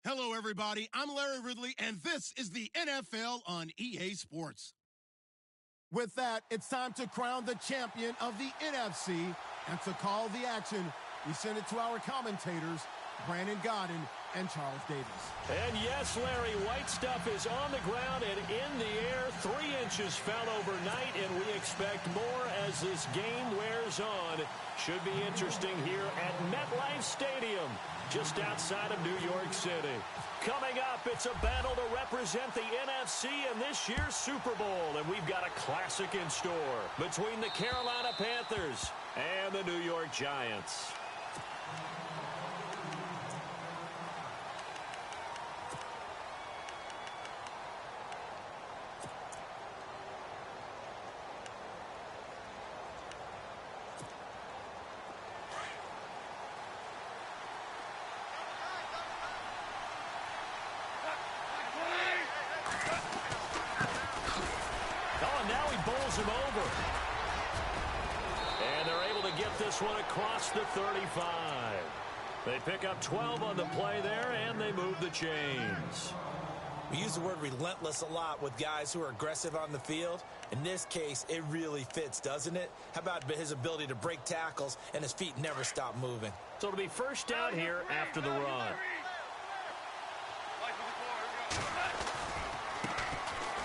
Hello, everybody. I'm Larry Ridley, and this is the NFL on EA Sports. With that, it's time to crown the champion of the NFC, and to call the action, we send it to our commentators, Brandon Godden and Charles Davis. And yes, Larry, white stuff is on the ground and in the air. 3 inches fell overnight, and we expect more as this game wears on. Should be interesting here at MetLife Stadium, just outside of New York City. Coming up, it's a battle to represent the NFC in this year's Super Bowl, and we've got a classic in store between the Carolina Panthers and the New York Giants. Him over. And they're able to get this one across the 35. They pick up 12 on the play there, and they move the chains. We use the word relentless a lot with guys who are aggressive on the field. In this case, it really fits, doesn't it? How about his ability to break tackles and his feet never stop moving? So it'll be first down here after the run.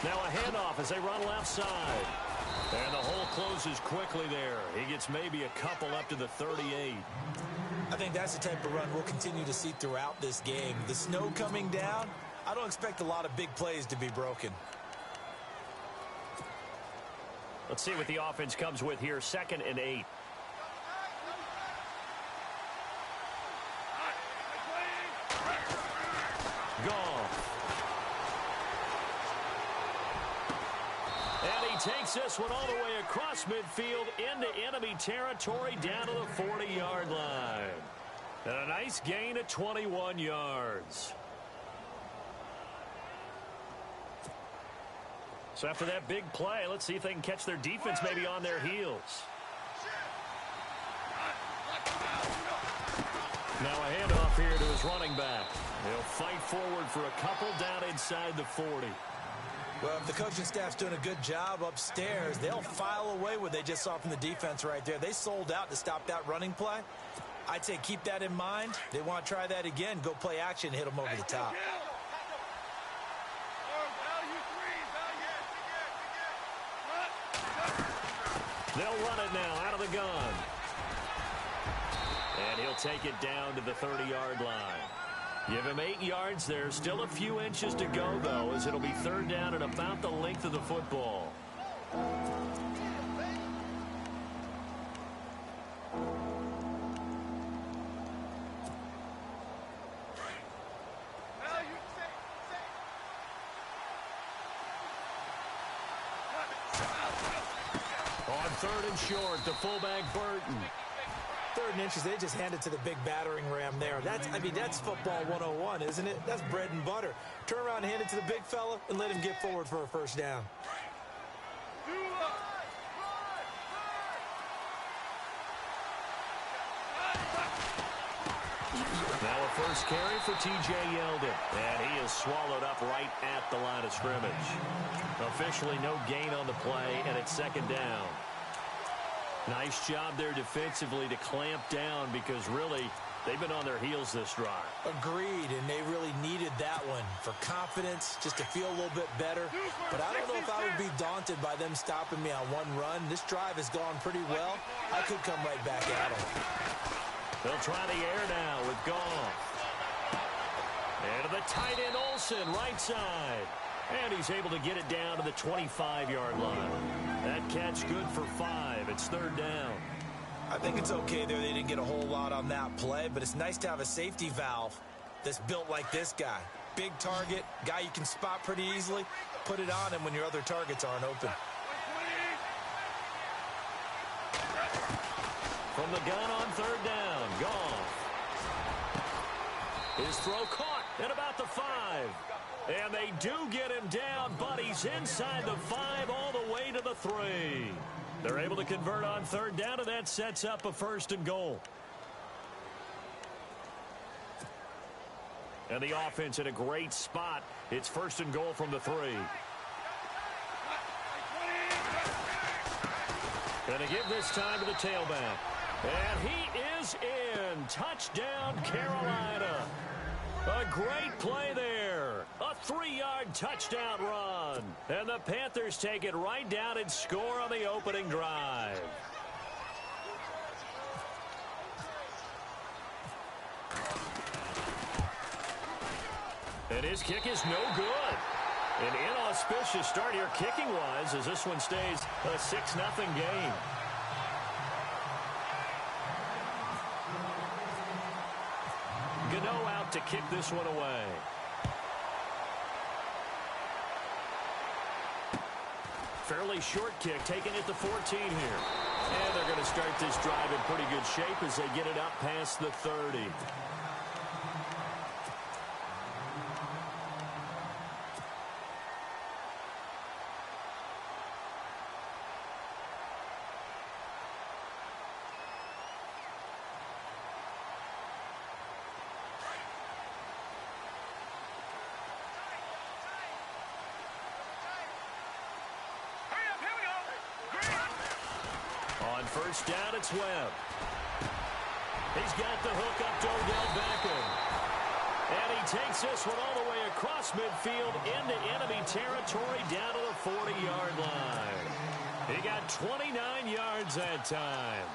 Now a handoff as they run left side. And the hole closes quickly there. He gets maybe a couple up to the 38. I think that's the type of run we'll continue to see throughout this game. The snow coming down, I don't expect a lot of big plays to be broken. Let's see what the offense comes with here. 2nd and 8. Takes this one all the way across midfield into enemy territory down to the 40-yard line. And a nice gain of 21 yards. So after that big play, let's see if they can catch their defense maybe on their heels. Now a handoff here to his running back. He'll fight forward for a couple down inside the 40. Well, if the coaching staff's doing a good job upstairs, they'll file away what they just saw from the defense right there. They sold out to stop that running play. I'd say keep that in mind. They want to try that again, go play action, hit them over the top. They'll run it now out of the gun. And he'll take it down to the 30-yard line. Give him 8 yards there. Still a few inches to go, though, as it'll be 3rd down and about the length of the football. On 3rd and short, the fullback Burton. 3rd and inches, they just hand it to the big battering ram there. That's football 101, isn't it? That's bread and butter. Turn around and hand it to the big fella and let him get forward for a first down. Now a first carry for T.J. Yeldon. And he is swallowed up right at the line of scrimmage. Officially no gain on the play, and it's 2nd down. Nice job there defensively to clamp down because really they've been on their heels this drive. Agreed, and they really needed that one for confidence, just to feel a little bit better. But I don't know if I would be daunted by them stopping me on one run. This drive has gone pretty well. I could come right back at them. They'll try the air now with Goff. And to the tight end Olsen, right side. And he's able to get it down to the 25-yard line. That catch good for 5. It's 3rd down. I think it's okay there. They didn't get a whole lot on that play, but it's nice to have a safety valve that's built like this guy. Big target, guy you can spot pretty easily. Put it on him when your other targets aren't open. From the gun on 3rd down, Goff. His throw caught at about the 5. And they do get him down, but he's inside the 5 all the way to the 3. They're able to convert on 3rd down, and that sets up a 1st and goal. And the offense in a great spot. It's 1st and goal from the 3. Going to give this time to the tailback. And he is in. Touchdown, Carolina. A great play there. A 3-yard touchdown run. And the Panthers take it right down and score on the opening drive. And his kick is no good. An inauspicious start here kicking-wise as this one stays a 6-0 game. Gano out to kick this one away. Fairly short kick, taken at the 14 here. And they're going to start this drive in pretty good shape as they get it up past the 30. First down, it's Webb. He's got the hook up to Odell Beckham. And he takes this one all the way across midfield into enemy territory down to the 40-yard line. He got 29 yards that time.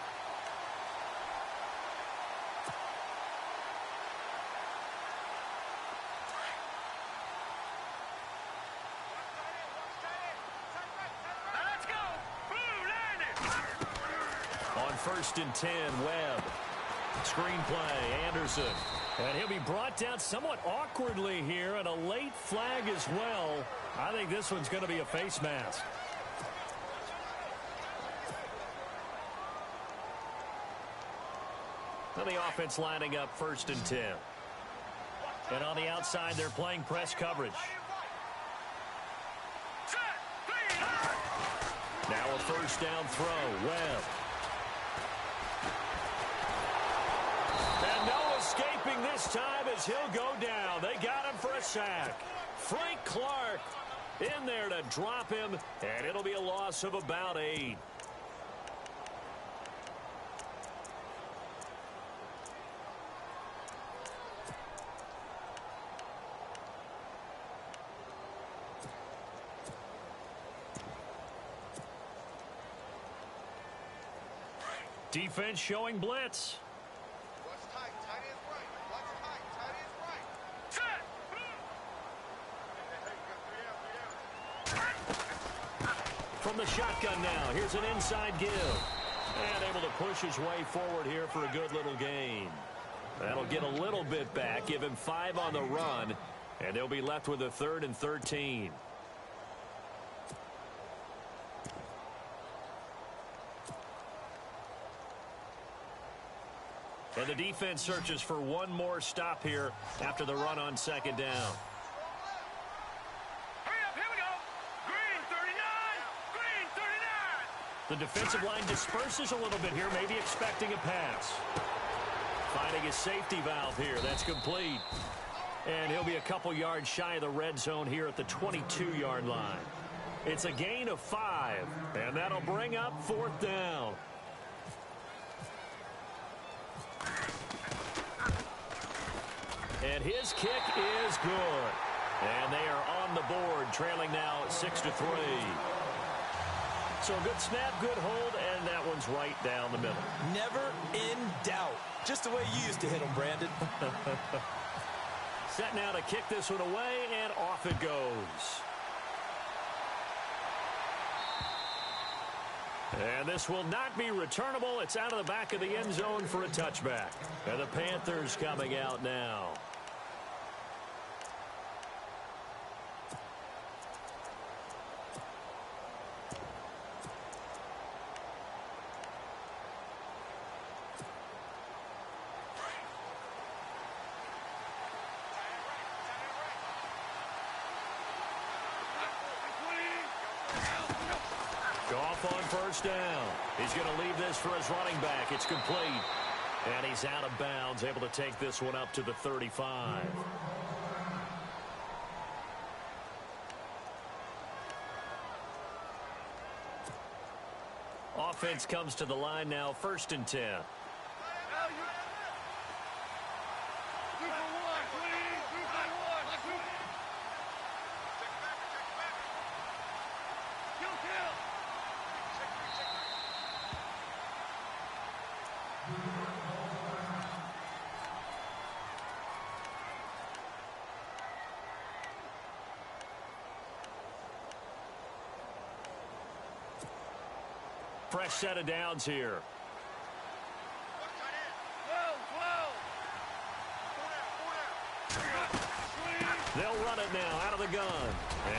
On 1st and 10, Webb. Screenplay, Anderson. And he'll be brought down somewhat awkwardly here, and a late flag as well. I think this one's going to be a face mask. And the offense lining up 1st and 10. And on the outside, they're playing press coverage. Now a first down throw, Webb. And no escaping this time as he'll go down. They got him for a sack. Frank Clark in there to drop him, and it'll be a loss of about 8. Defense showing blitz. What's tight? Tight is right. What's tight? Tight is right. Set! From the shotgun now, here's an inside give. And able to push his way forward here for a good little gain. That'll get a little bit back, give him 5 on the run, and they'll be left with a 3rd and 13. And the defense searches for one more stop here after the run on 2nd down. Hurry up, here we go. Green 39. Green 39. The defensive line disperses a little bit here, maybe expecting a pass. Finding his safety valve here. That's complete. And he'll be a couple yards shy of the red zone here at the 22-yard line. It's a gain of 5, and that'll bring up 4th down. And his kick is good. And they are on the board, trailing now 6-3. So a good snap, good hold, and that one's right down the middle. Never in doubt. Just the way you used to hit them, Brandon. Set now to kick this one away, and off it goes. And this will not be returnable. It's out of the back of the end zone for a touchback. And the Panthers coming out now. Goff on 1st down. He's going to leave this for his running back. It's complete. And he's out of bounds, able to take this one up to the 35. Offense comes to the line now, 1st and 10. Fresh set of downs here. They'll run it now out of the gun.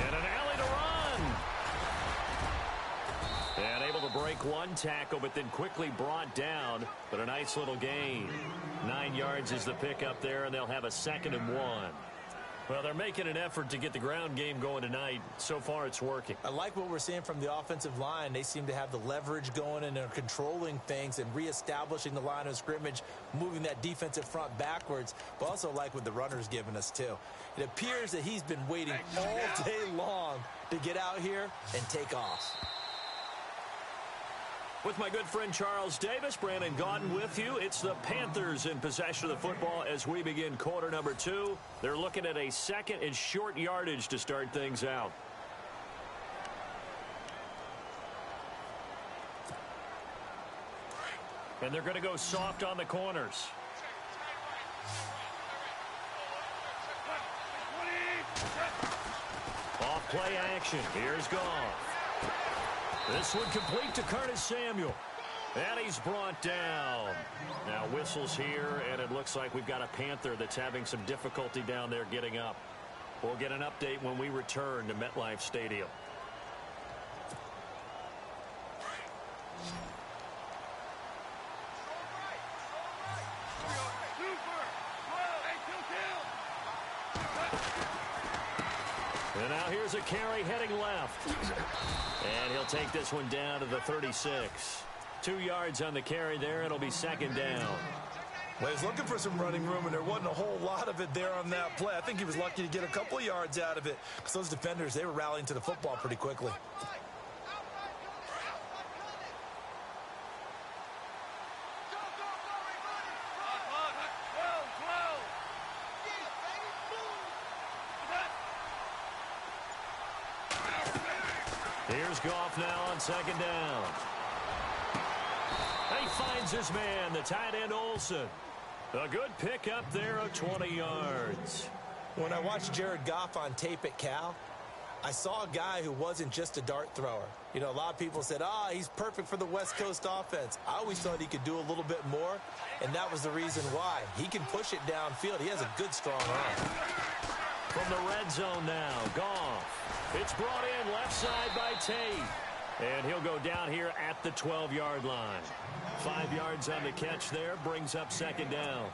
And an alley to run. And able to break one tackle, but then quickly brought down. But a nice little gain. 9 yards is the pickup there, and they'll have a 2nd and 1. Well, they're making an effort to get the ground game going tonight. So far, it's working. I like what we're seeing from the offensive line. They seem to have the leverage going, and they're controlling things and reestablishing the line of scrimmage, moving that defensive front backwards, but also like what the runner's giving us, too. It appears that he's been waiting all day long to get out here and take off. With my good friend Charles Davis, Brandon Gaudin with you. It's the Panthers in possession of the football as we begin quarter number 2. They're looking at a 2nd and short yardage to start things out. And they're going to go soft on the corners. Off play action. Here's Goff. This one complete to Curtis Samuel. And he's brought down. Now whistles here, and it looks like we've got a Panther that's having some difficulty down there getting up. We'll get an update when we return to MetLife Stadium. And now here's a carry heading left. And he'll take this one down to the 36. 2 yards on the carry there. It'll be 2nd down. Well, he's looking for some running room, and there wasn't a whole lot of it there on that play. I think he was lucky to get a couple of yards out of it because those defenders, they were rallying to the football pretty quickly. Here's Goff now on 2nd down. He finds his man, the tight end Olsen. A good pickup there of 20 yards. When I watched Jared Goff on tape at Cal, I saw a guy who wasn't just a dart thrower. You know, a lot of people said, he's perfect for the West Coast offense. I always thought he could do a little bit more, and that was the reason why. He can push it downfield. He has a good, strong arm. From the red zone now, Goff. It's brought in left side by Tate. And he'll go down here at the 12-yard line. 5 yards on the catch there, brings up 2nd down.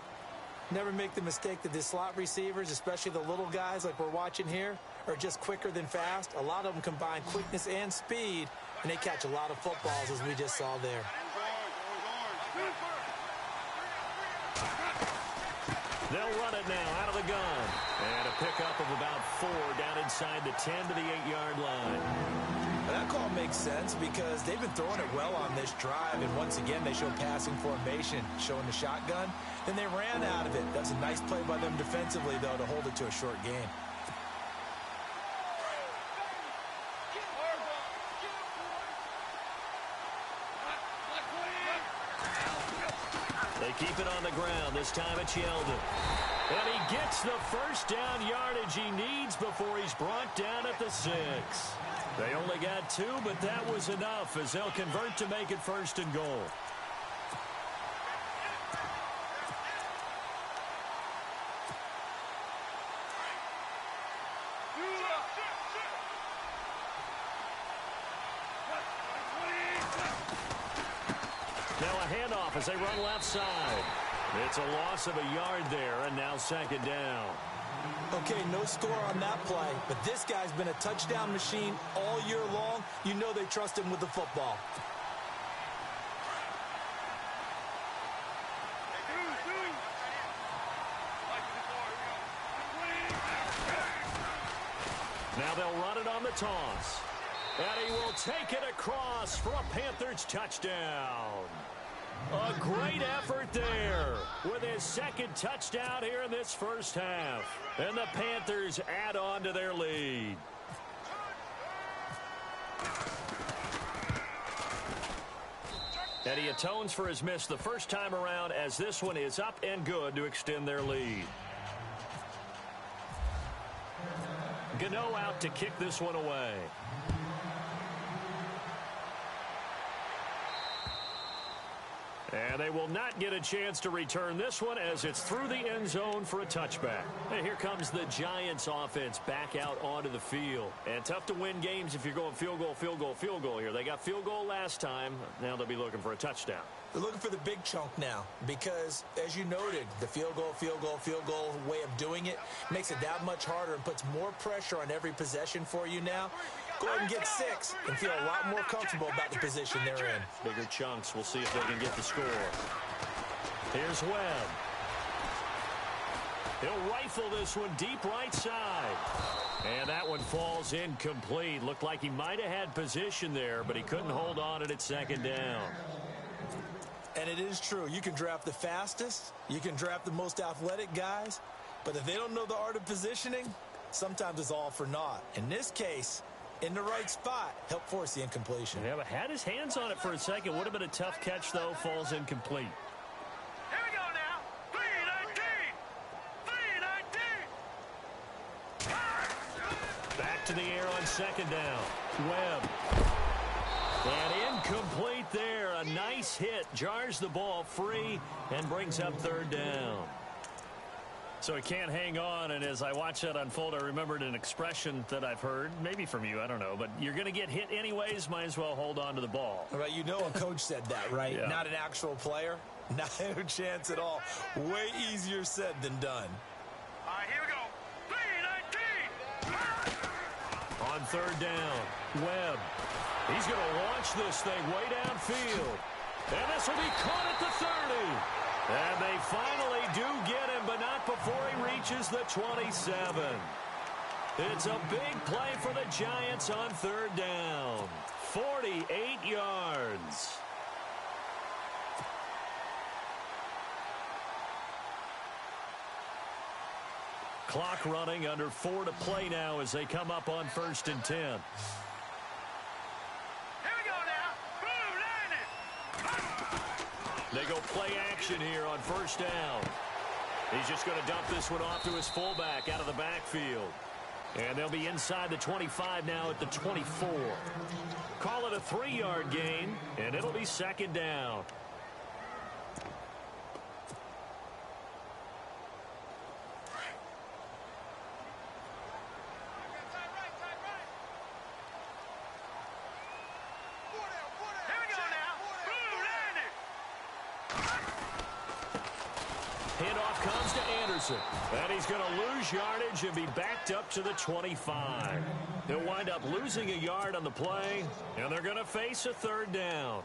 Never make the mistake that the slot receivers, especially the little guys like we're watching here, are just quicker than fast. A lot of them combine quickness and speed, and they catch a lot of footballs, as we just saw there. They'll run it now out of the gun. And a pickup of about 4 down inside the 10 to the 8-yard line. That call makes sense because they've been throwing it well on this drive, and once again they show passing formation, showing the shotgun. Then they ran out of it. That's a nice play by them defensively, though, to hold it to a short game. They keep it on the ground. This time it's Yeldon. And he gets the first down yardage he needs before he's brought down at the 6. They only got 2, but that was enough as they'll convert to make it 1st and goal. Now a handoff as they run left side. It's a loss of a yard there, and now 2nd down. Okay, no score on that play, but this guy's been a touchdown machine all year long. You know they trust him with the football. Now they'll run it on the toss. And he will take it across for a Panthers touchdown. A great effort there with his second touchdown here in this first half. And the Panthers add on to their lead. And he atones for his miss the first time around as this one is up and good to extend their lead. Gano out to kick this one away. And they will not get a chance to return this one as it's through the end zone for a touchback. And here comes the Giants offense back out onto the field. And tough to win games if you're going field goal, field goal, field goal here. They got field goal last time. Now they'll be looking for a touchdown. They're looking for the big chunk now because, as you noted, the field goal way of doing it makes it that much harder and puts more pressure on every possession for you now. Go ahead and get 6 and feel a lot more comfortable about the position they're in. Bigger chunks. We'll see if they can get the score. Here's Webb. He'll rifle this one deep right side. And that one falls incomplete. Looked like he might have had position there, but he couldn't hold on at second down. And it is true. You can draft the fastest. You can draft the most athletic guys. But if they don't know the art of positioning, sometimes it's all for naught. In this case, in the right spot, help force the incompletion. Yeah, but had his hands on it for a second. Would have been a tough catch, though. Falls incomplete. Here we go now. 3-19. Back to the air on second down. Webb. And incomplete there. A nice hit. Jars the ball free and brings up third down. So he can't hang on, and as I watch that unfold, I remembered an expression that I've heard, maybe from you, I don't know, but you're going to get hit anyways, might as well hold on to the ball. Right, you know a coach said that, right? Yeah. Not an actual player. Not a chance at all. Way easier said than done. All right, here we go. 3-19. On third down, Webb. He's going to launch this thing way downfield. And this will be caught at the 30. And they finally do get him, but not before he reaches the 27. It's a big play for the Giants on third down. 48 yards. Clock running, under 4 to play now as they come up on 1st and 10. They go play action here on first down. He's just going to dump this one off to his fullback out of the backfield. And they'll be inside the 25 now at the 24. Call it a 3-yard gain, and it'll be second down. Handoff comes to Anderson. And he's going to lose yardage and be backed up to the 25. He'll wind up losing a yard on the play, and they're going to face a third down.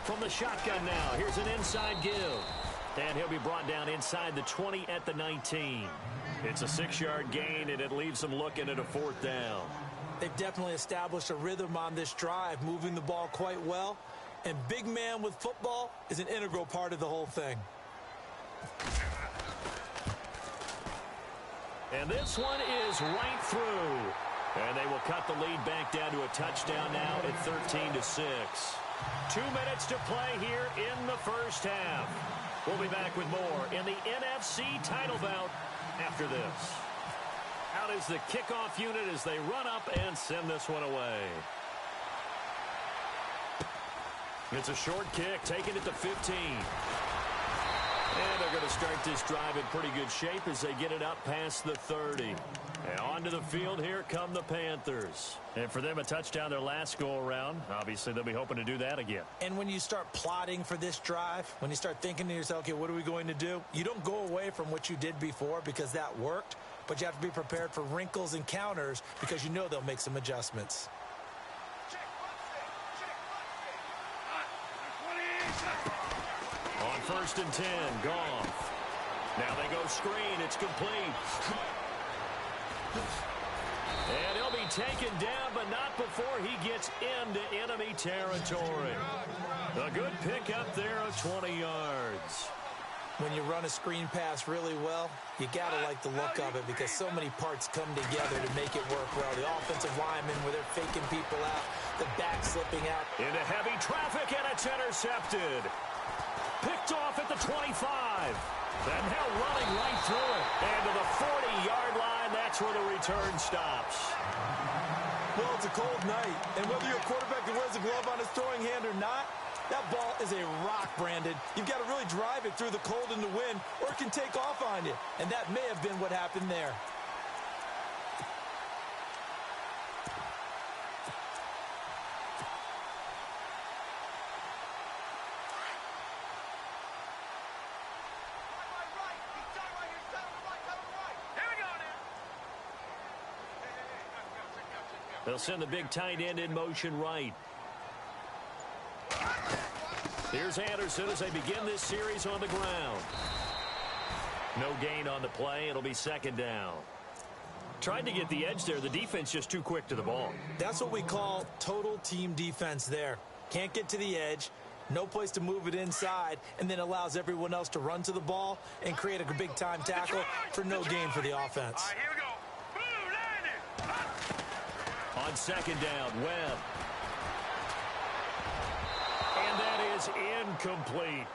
From the shotgun now, here's an inside give. And he'll be brought down inside the 20 at the 19. It's a 6-yard gain, and it leaves them looking at a fourth down. They've definitely established a rhythm on this drive, moving the ball quite well. And big man with football is an integral part of the whole thing. And this one is right through. And they will cut the lead back down to a touchdown now at 13-6. 2 minutes to play here in the first half. We'll be back with more in the NFC title bout after this. Out is the kickoff unit as they run up and send this one away. It's a short kick taken at the 15. And they're going to start this drive in pretty good shape as they get it up past the 30. And onto the field, here come the Panthers. And for them, a touchdown their last go-around. Obviously, they'll be hoping to do that again. And when you start plotting for this drive, when you start thinking to yourself, okay, what are we going to do? You don't go away from what you did before because that worked, but you have to be prepared for wrinkles and counters because you know they'll make some adjustments. On 1st and 10, Goff. Now they go screen. It's complete. And he'll be taken down, but not before he gets into enemy territory. A good pickup there of 20 yards. When you run a screen pass really well, you got to like the look of it because so many parts come together to make it work well. The offensive linemen where they're faking people out, the back slipping out. Into heavy traffic, and it's intercepted. Picked off at the 25. And now running right through it. And to the 40-yard line, that's where the return stops. Well, it's a cold night, and whether you're a quarterback that wears a glove on his throwing hand or not, that ball is a rock, Brandon. You've got to really drive it through the cold and the wind, or it can take off on you. And that may have been what happened there. They'll send the big tight end in motion right. Here's Anderson as they begin this series on the ground. No gain on the play. It'll be second down. Tried to get the edge there. The defense just too quick to the ball. That's what we call total team defense there. Can't get to the edge. No place to move it inside, and then allows everyone else to run to the ball and create a big-time tackle for no gain for the offense. All right, here we go. Boom, landing. On second down, Webb. And that is incomplete.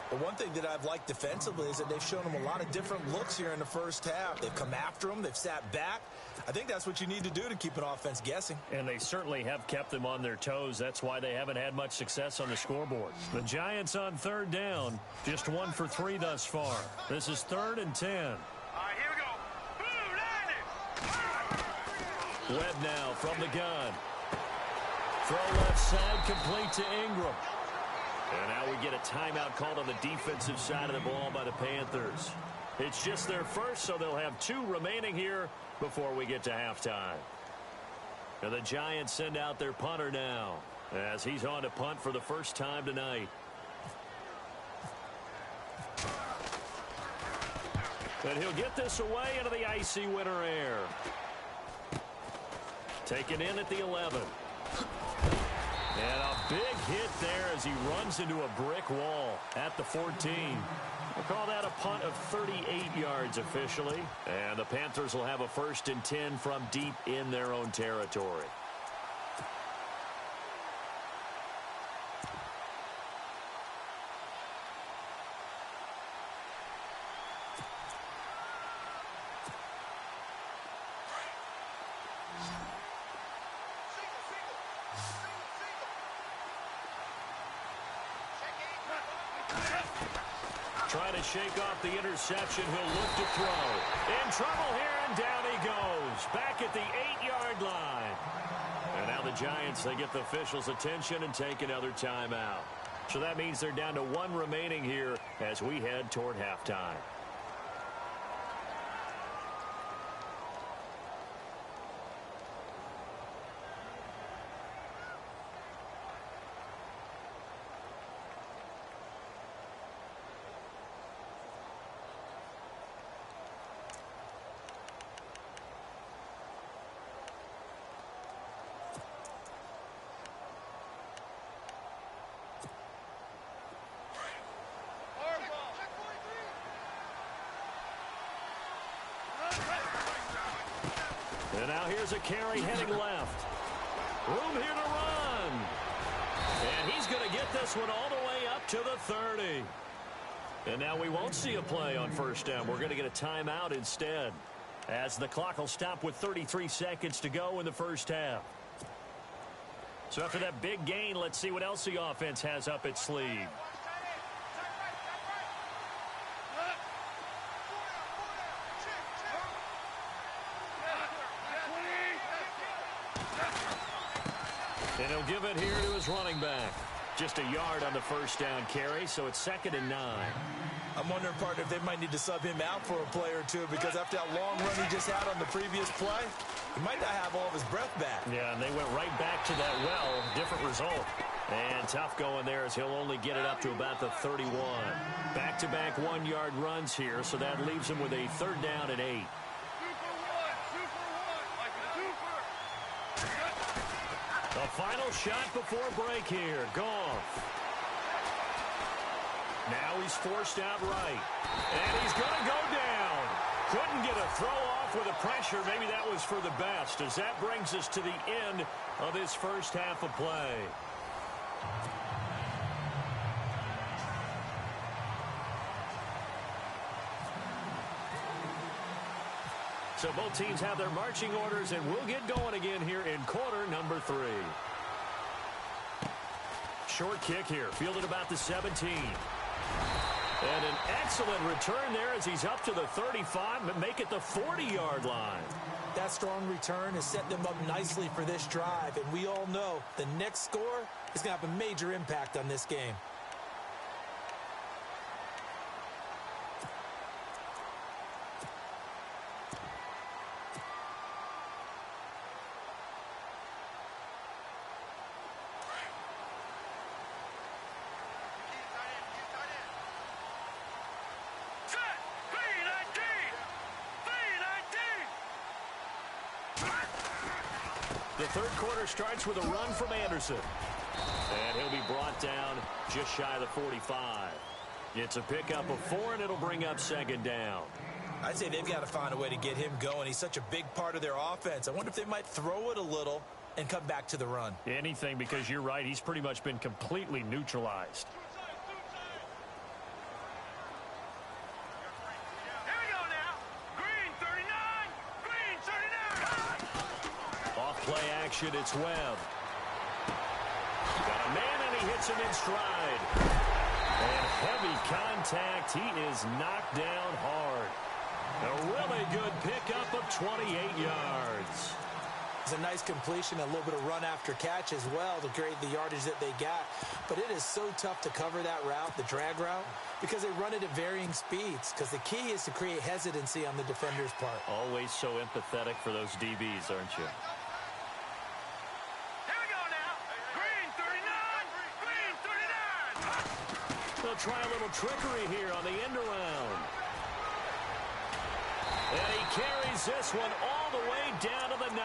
But one thing that I've liked defensively is that they've shown them a lot of different looks here in the first half. They've come after them. They've sat back. I think that's what you need to do to keep an offense guessing. And they certainly have kept them on their toes. That's why they haven't had much success on the scoreboard. The Giants on third down, just 1 for 3 thus far. This is 3rd and 10. All right, here we go. Boom, landing. Webb now from the gun. Throw left side, complete to Ingram. And now we get a timeout called on the defensive side of the ball by the Panthers. It's just their first, so they'll have 2 remaining here before we get to halftime. And the Giants send out their punter now as he's on to punt for the first time tonight. And he'll get this away into the icy winter air. Taken in at the 11. And a big hit there as he runs into a brick wall at the 14. We'll call that a punt of 38 yards officially. And the Panthers will have a 1st and 10 from deep in their own territory. Trying to shake off the interception. He'll look to throw. In trouble here, and down he goes. Back at the 8-yard line. And now the Giants, they get the officials' attention and take another timeout. So that means they're down to 1 remaining here as we head toward halftime. And now here's a carry heading left. Room here to run. And he's going to get this one all the way up to the 30. And now we won't see a play on first down. We're going to get a timeout instead, as the clock will stop with 33 seconds to go in the first half. So after that big gain, let's see what else the offense has up its sleeve. give it here to his running back. Just a yard on the first down carry, so it's 2nd and 9. I'm wondering, partner, if they might need to sub him out for a play or two, because after that long run he just had on the previous play, he might not have all of his breath back. Yeah, and they went right back to that well. Different result. And tough going there as he'll only get it up to about the 31. Back-to-back 1-yard runs here, so that leaves him with a 3rd down and 8. The final shot before break here. Goff. Now he's forced out right. And he's going to go down. Couldn't get a throw off with the pressure. Maybe that was for the best, as that brings us to the end of this first half of play. So both teams have their marching orders, and we'll get going again here in quarter number 3. Short kick here, fielded about the 17. And an excellent return there as he's up to the 35, but make it the 40-yard line. That strong return has set them up nicely for this drive, and we all know the next score is going to have a major impact on this game. The third quarter starts with a run from Anderson. And he'll be brought down just shy of the 45. It's a pickup of 4, and it'll bring up 2nd down. I'd say they've got to find a way to get him going. He's such a big part of their offense. I wonder if they might throw it a little and come back to the run. Anything, because you're right. He's pretty much been completely neutralized. Play action, it's Webb. Got a man, and he hits him in stride. And heavy contact. He is knocked down hard. A really good pickup of 28 yards. It's a nice completion, a little bit of run after catch as well to create the yardage that they got. But it is so tough to cover that route, the drag route, because they run it at varying speeds. Because the key is to create hesitancy on the defender's part. Always so empathetic for those DBs, aren't you? They'll try a little trickery here on the end around. And he carries this one all the way down to the 9.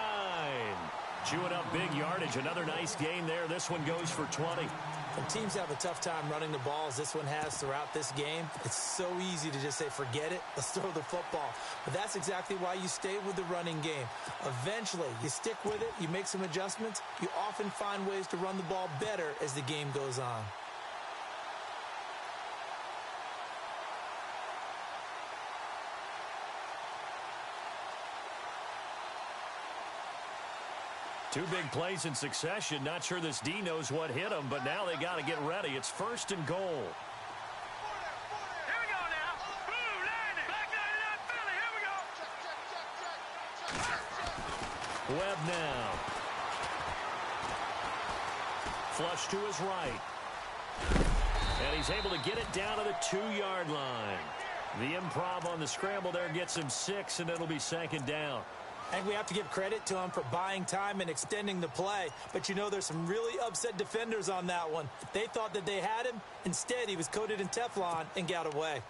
Chewing up big yardage. Another nice gain there. This one goes for 20. When teams have a tough time running the ball, as this one has throughout this game, it's so easy to just say, forget it, let's throw the football. But that's exactly why you stay with the running game. Eventually, you stick with it, you make some adjustments, you often find ways to run the ball better as the game goes on. Two big plays in succession. Not sure this D knows what hit him, but now they got to get ready. It's 1st and goal. Here we go now. Blue landing. Back 99 Philly. Here we go. Webb now. Flush to his right. And he's able to get it down to the 2-yard line. The improv on the scramble there gets him 6, and it'll be 2nd down. I think we have to give credit to him for buying time and extending the play. But, you know, there's some really upset defenders on that one. They thought that they had him. Instead, he was coated in Teflon and got away.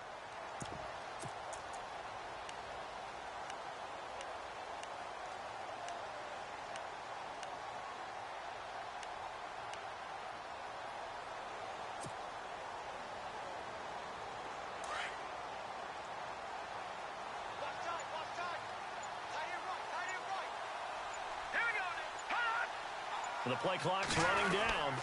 The play clock's running down.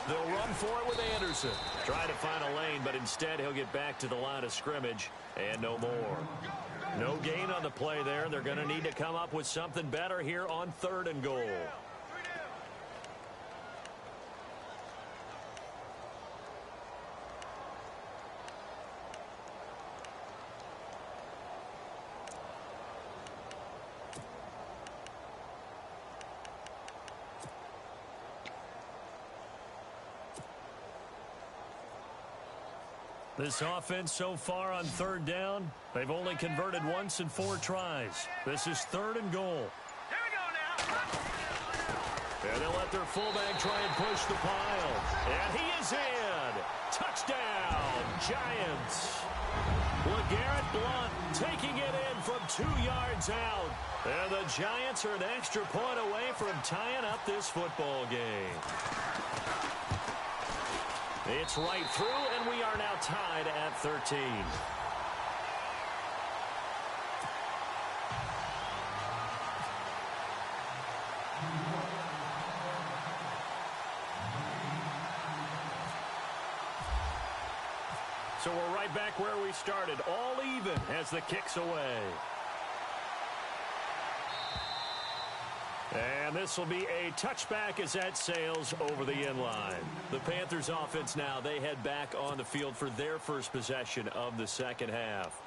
They'll run for it with Anderson. Try to find a lane, but instead he'll get back to the line of scrimmage and no more. No gain on the play there. They're going to need to come up with something better here on 3rd and goal. This offense so far on 3rd down, they've only converted once in 4 tries. This is 3rd and goal. Here we go now. And they'll let their fullback try and push the pile. And he is in. Touchdown, Giants. LeGarrette Blount taking it in from 2 yards out. And the Giants are an extra point away from tying up this football game. It's right through, and we are now tied at 13. So we're right back where we started, all even as the kick's away. And this will be a touchback as that sails over the end line. The Panthers offense now, they head back on the field for their first possession of the second half.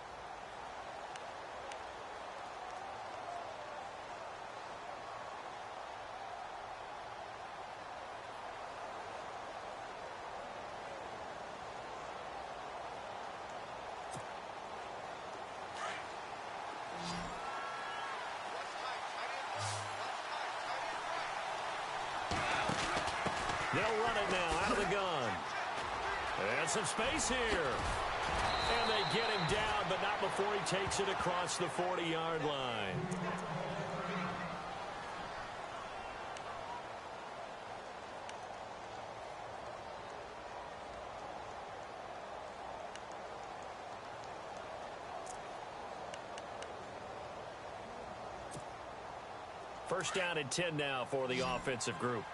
They'll run it now out of the gun. And some space here. And they get him down, but not before he takes it across the 40-yard line. First down and 10 now for the offensive group.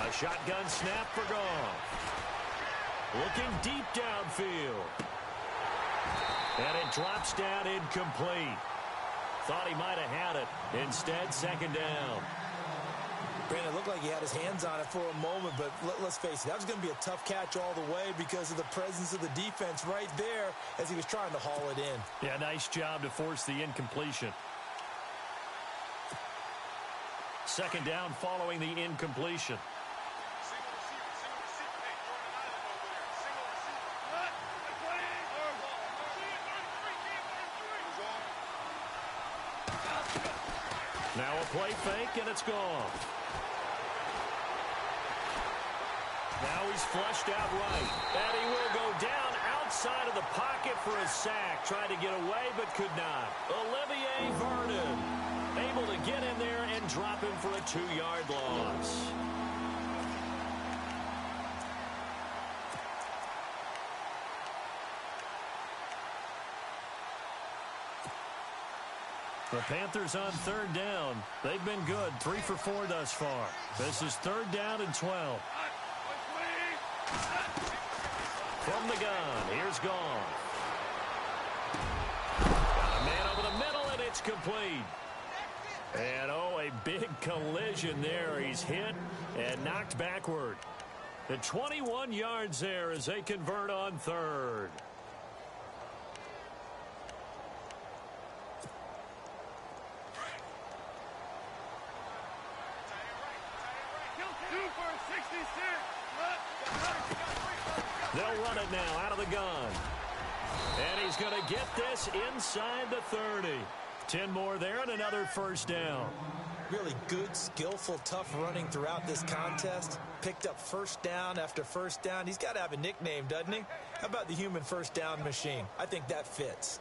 A shotgun snap for Goff. Looking deep downfield. And it drops down incomplete. Thought he might have had it. Instead, second down. Brandon, it looked like he had his hands on it for a moment, but let's face it, that was going to be a tough catch all the way because of the presence of the defense right there as he was trying to haul it in. Yeah, nice job to force the incompletion. Second down following the incompletion. Now a play fake, and it's gone. Now he's flushed out right. And he will go down outside of the pocket for a sack. Tried to get away, but could not. Olivier Vernon able to get in there and drop him for a 2-yard loss. The Panthers on third down. They've been good. 3 for 4 thus far. This is third down and 12. From the gun, here's Goff. Got a man over the middle, and it's complete. And, oh, a big collision there. He's hit and knocked backward. The 21 yards there as they convert on third. They'll run it now out of the gun. And he's going to get this inside the 30. 10 more there and another first down. Really good, skillful, tough running throughout this contest. Picked up first down after first down. He's got to have a nickname, doesn't he? How about the human first down machine? I think that fits.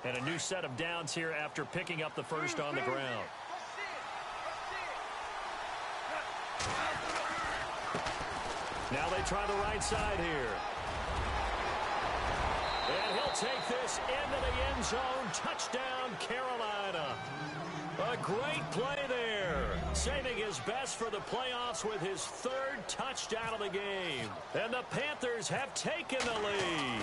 And a new set of downs here after picking up the first on the ground. Now they try the right side here. And he'll take this into the end zone. Touchdown, Carolina. A great play there. Saving his best for the playoffs with his third touchdown of the game. And the Panthers have taken the lead.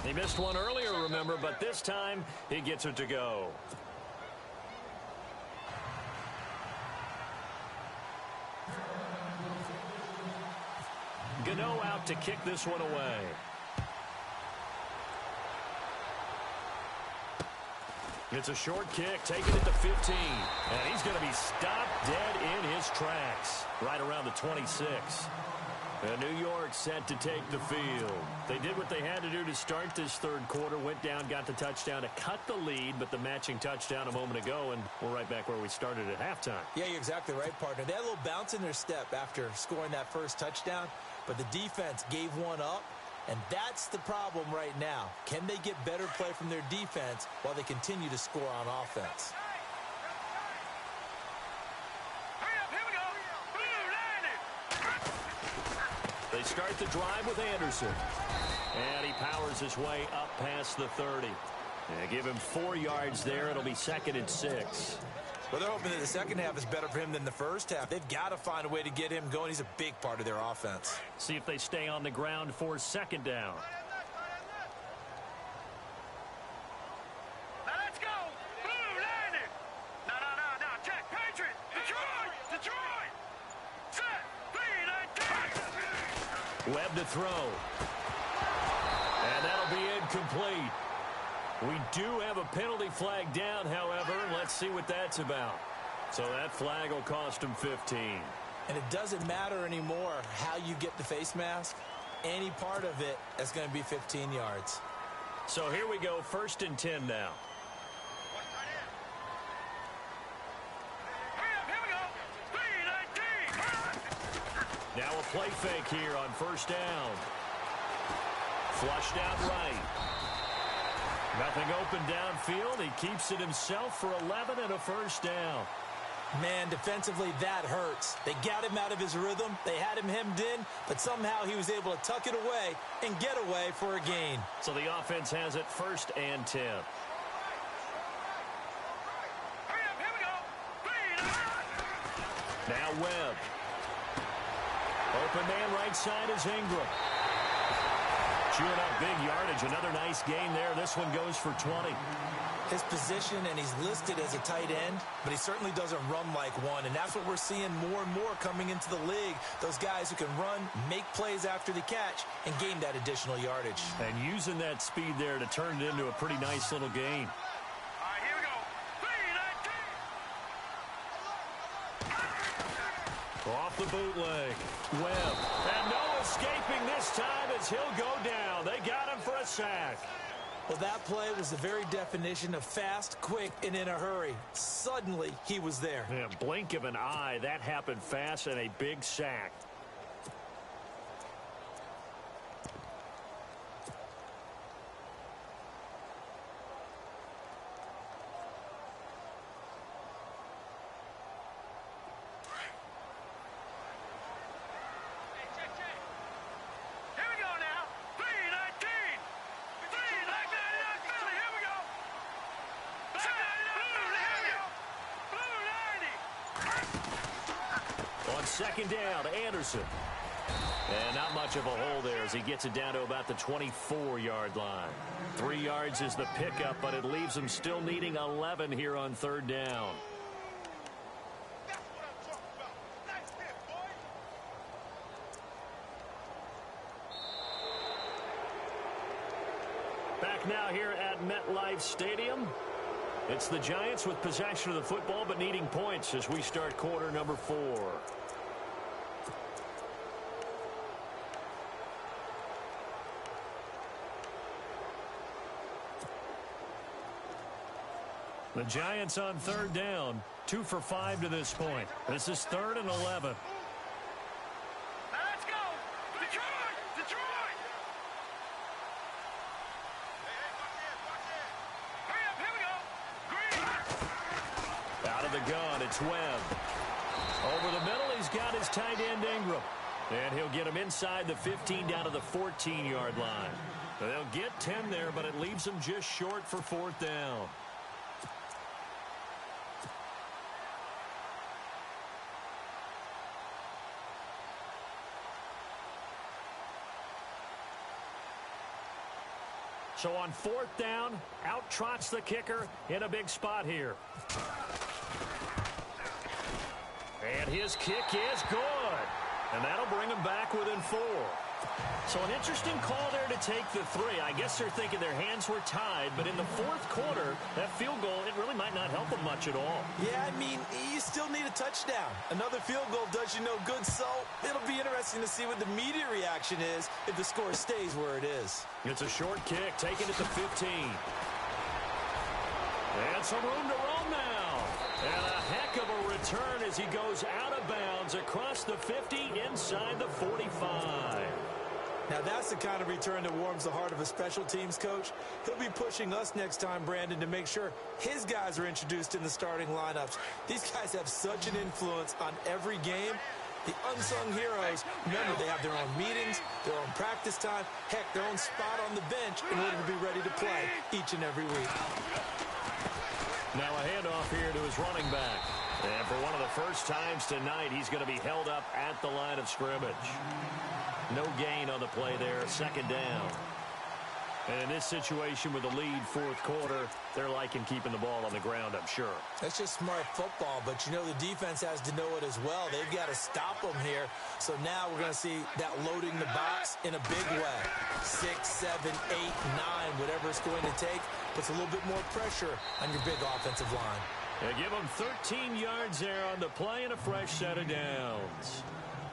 He missed one earlier, remember, but this time he gets it to go. Gano out to kick this one away. It's a short kick, taking it to 15. And he's going to be stopped dead in his tracks, right around the 26. And New York set to take the field. They did what they had to do to start this third quarter, went down, got the touchdown to cut the lead, but the matching touchdown a moment ago, and we're right back where we started at halftime. Yeah, you're exactly right, partner. They had a little bounce in their step after scoring that first touchdown, but the defense gave one up, and that's the problem right now. Can they get better play from their defense while they continue to score on offense? They start the drive with Anderson. And he powers his way up past the 30. And give him 4 yards there. It'll be 2nd and 6. Well, they're hoping that the second half is better for him than the first half. They've got to find a way to get him going. He's a big part of their offense. See if they stay on the ground for 2nd down. Now let's go. Blue, line it. No. Check. Patriot. Detroit. Set. 3-19. Webb to throw. And that'll be incomplete. We do have a penalty flag down, however. Let's see what that's about. So that flag will cost him 15. And it doesn't matter anymore how you get the face mask. Any part of it is going to be 15 yards. So here we go, 1st and 10 now. Here we go. 3-19. Now a play fake here on 1st down. Flushed out right. Nothing open downfield. He keeps it himself for 11 and a 1st down. Man, defensively, that hurts. They got him out of his rhythm. They had him hemmed in, but somehow he was able to tuck it away and get away for a gain. So the offense has it 1st and 10. Here we go. 3-19. Now Webb. Open man right side is Ingram. Chewing up big yardage. Another nice gain there. This one goes for 20. His position, and he's listed as a tight end, but he certainly doesn't run like one, and that's what we're seeing more and more coming into the league. Those guys who can run, make plays after the catch, and gain that additional yardage. And using that speed there to turn it into a pretty nice little gain. All right, here we go. 3-19. Off the bootleg. Webb. And no escaping this time as he'll go down. They got him for a sack. Well, that play was the very definition of fast, quick, and in a hurry. Suddenly, he was there. Yeah, blink of an eye. That happened fast and a big sack. Here we go now. 3-19. 3-19. Philly, here we go. Blue 90. On 2nd down, Anderson. And not much of a hole there as he gets it down to about the 24-yard line. 3 yards is the pickup, but it leaves him still needing 11 here on 3rd down. That's what I'm talking about. Nice hit, boy. Back now here at MetLife Stadium. It's the Giants with possession of the football but needing points as we start quarter number 4. The Giants on 3rd down, 2 for 5 to this point. This is 3rd and 11. Now let's go. Detroit. Hurry up, here we go. Green. Out of the gun, it's Webb. Over the middle, he's got his tight end Ingram. And he'll get him inside the 15 down to the 14-yard line. They'll get 10 there, but it leaves them just short for 4th down. So on 4th down, out trots the kicker in a big spot here. And his kick is good. And that'll bring him back within 4. So an interesting call there to take the three. I guess they're thinking their hands were tied, but in the fourth quarter, that field goal, it really might not help them much at all. Yeah, I mean, you still need a touchdown. Another field goal does you no good, so it'll be interesting to see what the media reaction is if the score stays where it is. It's a short kick, taken at the 15. And some room to roam now. And a heck of a return as he goes out of bounds across the 50 inside the 45. Now, that's the kind of return that warms the heart of a special teams coach. He'll be pushing us next time, Brandon, to make sure his guys are introduced in the starting lineups. These guys have such an influence on every game. The unsung heroes, remember, they have their own meetings, their own practice time, heck, their own spot on the bench in order to be ready to play each and every week. Now a handoff here to his running back. And for one of the first times tonight, he's going to be held up at the line of scrimmage. No gain on the play there, second down. And in this situation with the lead fourth quarter, they're liking keeping the ball on the ground, I'm sure. That's just smart football, but you know the defense has to know it as well. They've got to stop them here. So now we're going to see that loading the box in a big way. 6, 7, 8, 9, whatever it's going to take, puts a little bit more pressure on your big offensive line. They give them 13 yards there on the play and a fresh set of downs.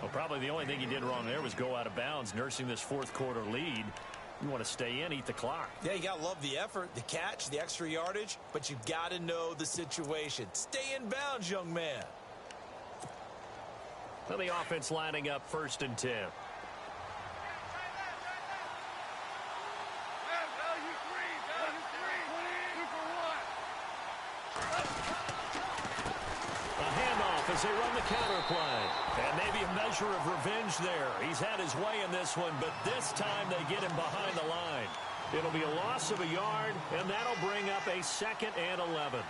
Well, probably the only thing he did wrong there was go out of bounds, nursing this fourth quarter lead. You want to stay in, eat the clock. Yeah, you got to love the effort, the catch, the extra yardage, but you got to know the situation. Stay in bounds, young man. Well, the offense lining up 1st and 10. As they run the counter play. And maybe a measure of revenge there. He's had his way in this one, but this time they get him behind the line. It'll be a loss of a yard, and that'll bring up a 2nd and 11.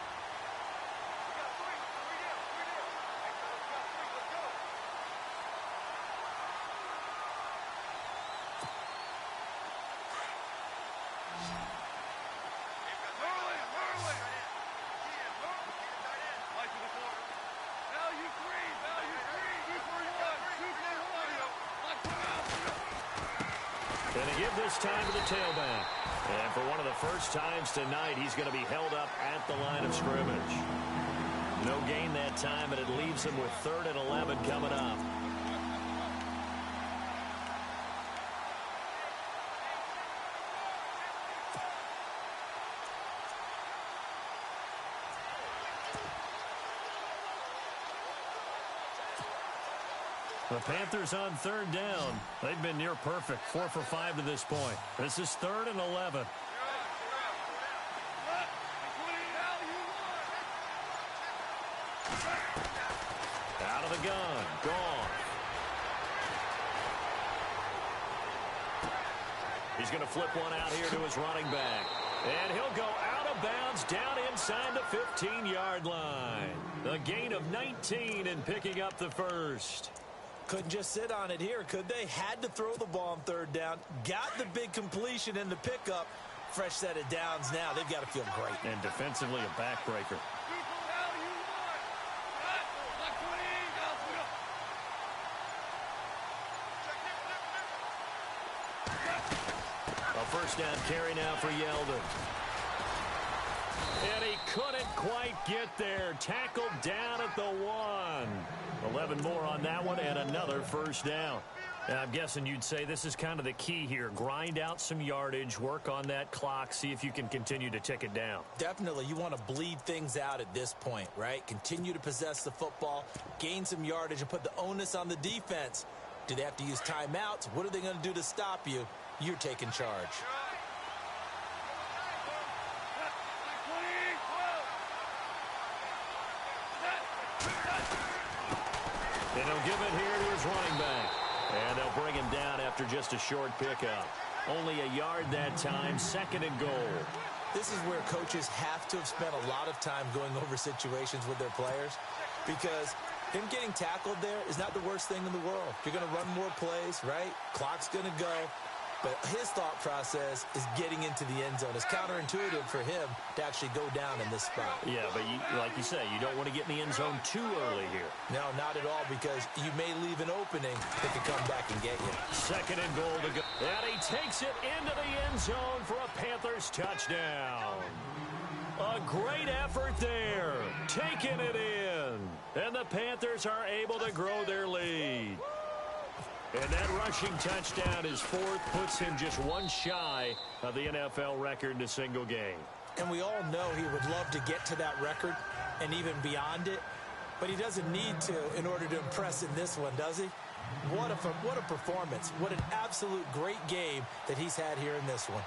And they give this time to the tailback. And for one of the first times tonight, he's going to be held up at the line of scrimmage. No gain that time, and it leaves him with 3rd and 11 coming up. The Panthers on 3rd down. They've been near perfect, 4 for 5 to this point. This is 3rd and 11. Out of the gun, gone. He's going to flip one out here to his running back. And he'll go out of bounds down inside the 15-yard line. A gain of 19 and picking up the first. Couldn't just sit on it here, could they? Had to throw the ball on 3rd down. Got the big completion and the pickup. Fresh set of downs now. They've got to feel great. And defensively, a backbreaker. A first down carry now for Yeldon. And he couldn't quite get there. Tackled down at the 1. 11 more on that one and another first down. And I'm guessing you'd say this is kind of the key here. Grind out some yardage, work on that clock, see if you can continue to tick it down. Definitely. You want to bleed things out at this point, right? Continue to possess the football, gain some yardage, and put the onus on the defense. Do they have to use timeouts? What are they going to do to stop you? You're taking charge. And he'll give it here to his running back. And they'll bring him down after just a short pickup. Only a yard that time, 2nd and goal. This is where coaches have to have spent a lot of time going over situations with their players, because him getting tackled there is not the worst thing in the world. You're going to run more plays, right? Clock's going to go. But his thought process is getting into the end zone. It's counterintuitive for him to actually go down in this spot. Yeah, but like you say, you don't want to get in the end zone too early here. No, not at all, because you may leave an opening that could come back and get you. 2nd and goal to go. And he takes it into the end zone for a Panthers touchdown. A great effort there, taking it in. And the Panthers are able to grow their lead. And that rushing touchdown, his 4th, puts him just one shy of the NFL record in a single game. And we all know he would love to get to that record and even beyond it, but he doesn't need to in order to impress in this one, does he? What a performance. What an absolute great game that he's had here in this one.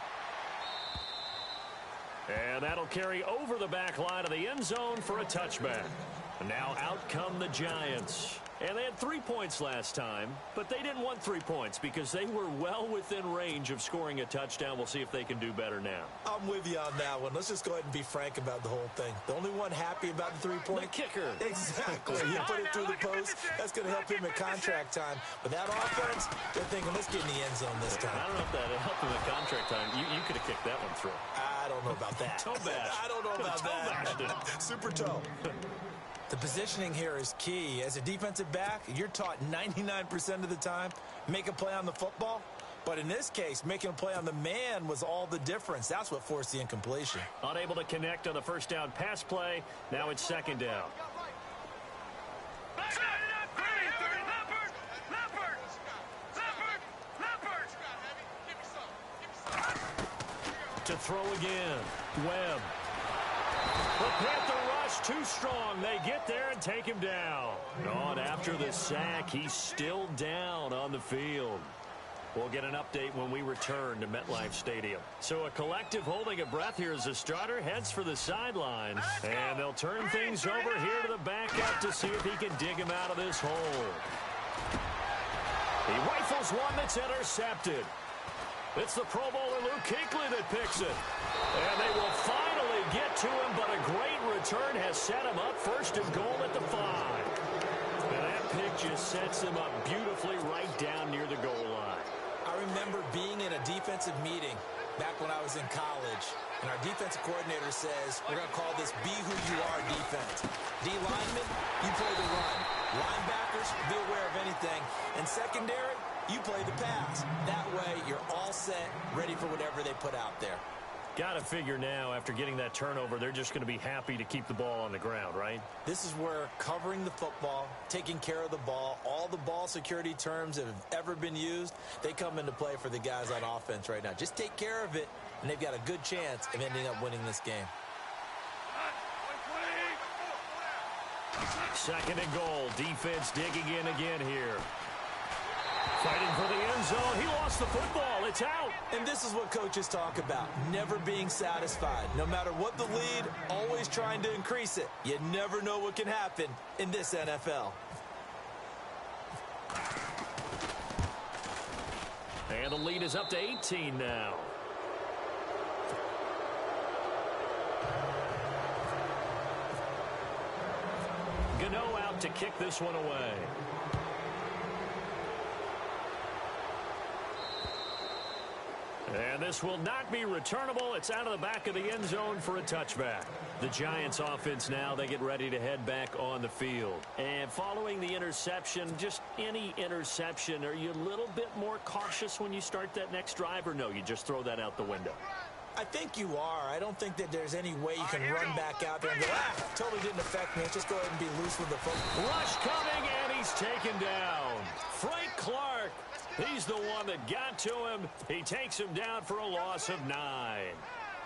And that'll carry over the back line of the end zone for a touchback. Now out come the Giants. And they had 3 points last time, but they didn't want 3 points because they were well within range of scoring a touchdown. We'll see if they can do better now. I'm with you on that one. Let's just go ahead and be frank about the whole thing. The only one happy about the 3-point? The kicker. Exactly. You put it through the post. That's going to help him at contract time. But that offense, they're thinking, let's get in the end zone this time. I don't know if that helped him at contract time. You could have kicked that one through. I don't know about that. Toe bash. I don't know about that. Super toe. The positioning here is key. As a defensive back, you're taught 99% of the time, make a play on the football. But in this case, making a play on the man was all the difference. That's what forced the incompletion. Unable to connect on the first down pass play. Now it's 2nd down. To throw again. Webb. The Panther rush too strong. They get there and take him down. And after the sack, he's still down on the field. We'll get an update when we return to MetLife Stadium. So a collective holding of breath here as the starter heads for the sideline. And they'll turn things over here to the backup to see if he can dig him out of this hole. He rifles one that's intercepted. It's the Pro Bowler Luke Kuechly that picks it. And they will finally get to him, but a great return has set him up 1st and goal at the 5. And that pick just sets him up beautifully right down near the goal line. I remember being in a defensive meeting back when I was in college, and our defensive coordinator says, we're going to call this Be Who You Are defense. D linemen, you play the run. Linebackers, be aware of anything. And secondary, you play the pass. That way, you're all set, ready for whatever they put out there. Got to figure now, after getting that turnover, they're just going to be happy to keep the ball on the ground, right? This is where covering the football, taking care of the ball, all the ball security terms that have ever been used, they come into play for the guys on offense right now. Just take care of it, and they've got a good chance of ending up winning this game. 2nd and goal. Defense digging in again here. Fighting for the end zone. He lost the football. It's out. And this is what coaches talk about, never being satisfied. No matter what the lead, always trying to increase it. You never know what can happen in this NFL. And the lead is up to 18 now. Gano out to kick this one away. And this will not be returnable. It's out of the back of the end zone for a touchback. The Giants offense now, they get ready to head back on the field. And following the interception, just any interception, are you a little bit more cautious when you start that next drive, or no, you just throw that out the window? I think you are. I don't think that there's any way you can run back out there and go, totally didn't affect me. Just go ahead and be loose with the football. Rush coming, and he's taken down. Frank Clark. He's the one that got to him. He takes him down for a loss of 9.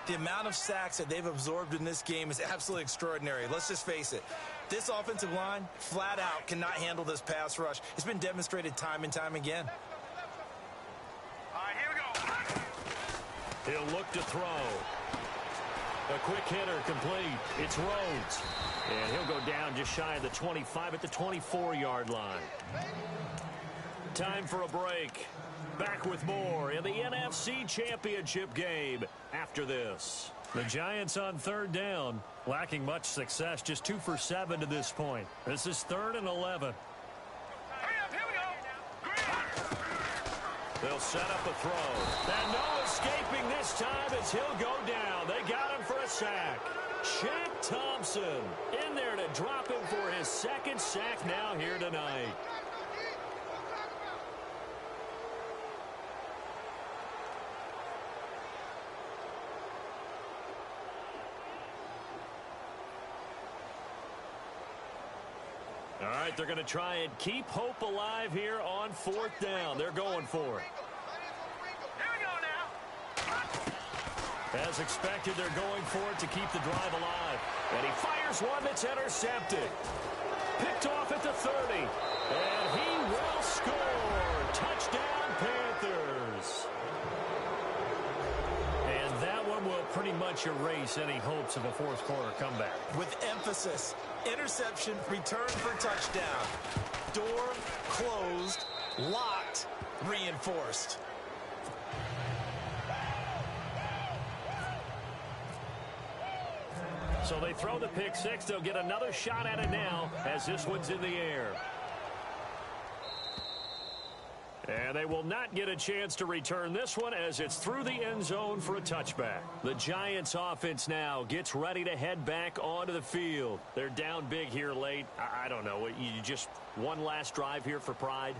The amount of sacks that they've absorbed in this game is absolutely extraordinary. Let's just face it. This offensive line, flat out, cannot handle this pass rush. It's been demonstrated time and time again. All right, here we go. He'll look to throw. A quick hitter complete. It's Rhodes. And he'll go down just shy of the 25 at the 24-yard line. Time for a break. Back with more in the NFC Championship game after this. The Giants on 3rd down, lacking much success, just 2 for 7 to this point. This is 3rd and 11. Hurry up, here we go. They'll set up a throw. And no escaping this time as he'll go down. They got him for a sack. Shaq Thompson in there to drop him for his second sack now here tonight. All right, they're going to try and keep hope alive here on 4th down. They're going for it. Here we go now. As expected, they're going for it to keep the drive alive. And he fires one that's intercepted. Picked off at the 30. And he will score. Touchdown, Panthers. And that one will pretty much erase any hopes of a fourth quarter comeback. With emphasis, interception, return for touchdown. Door closed, locked, reinforced. So they throw the pick six. They'll get another shot at it now as this one's in the air. And they will not get a chance to return this one as it's through the end zone for a touchback. The Giants offense now gets ready to head back onto the field. They're down big here late. I don't know. You just one last drive here for pride?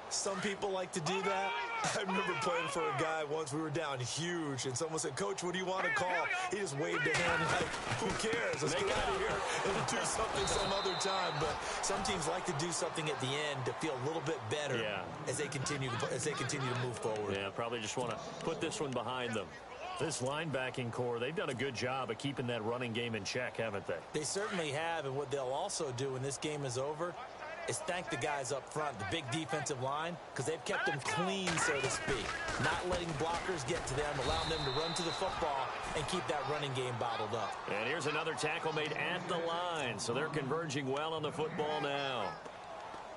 Some people like to do that. I remember playing for a guy once. We were down huge, and someone said, "Coach, what do you want to call?" He just waved a hand like, who cares? Let's get out of here and do something some other time. But some teams like to do something at the end to feel a little bit better as they continue to move forward. Yeah, probably just want to put this one behind them. This linebacking core, they've done a good job of keeping that running game in check, haven't they? They certainly have, and what they'll also do when this game is over is thank the guys up front, the big defensive line, because they've kept them clean, so to speak. Not letting blockers get to them, allowing them to run to the football and keep that running game bottled up. And here's another tackle made at the line, so they're converging well on the football now.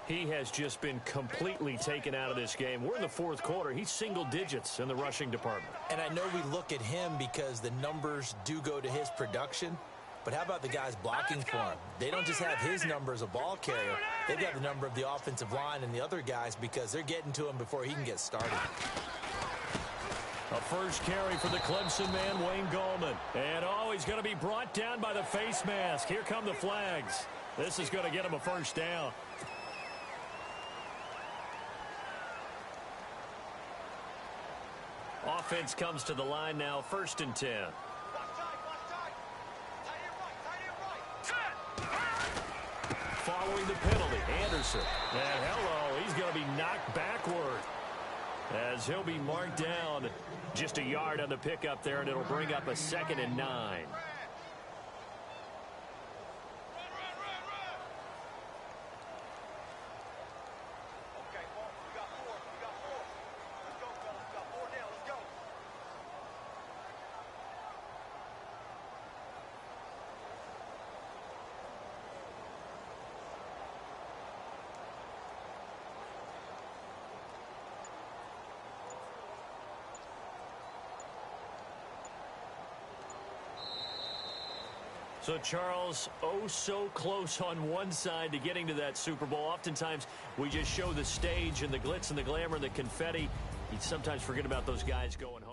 He has just been completely taken out of this game. We're in the fourth quarter. He's single digits in the rushing department. And I know we look at him because the numbers do go to his production. But how about the guys blocking for him? They don't just have his number as a ball carrier. They've got the number of the offensive line and the other guys because they're getting to him before he can get started. A first carry for the Clemson man, Wayne Gallman. And, he's going to be brought down by the face mask. Here come the flags. This is going to get him a first down. Offense comes to the line now, 1st and 10. Following the penalty, Anderson. And he's going to be knocked backward as he'll be marked down just a yard on the pickup there, and it'll bring up a 2nd and 9. So, Charles, so close on one side to getting to that Super Bowl. Oftentimes, we just show the stage and the glitz and the glamour and the confetti. You sometimes forget about those guys going home.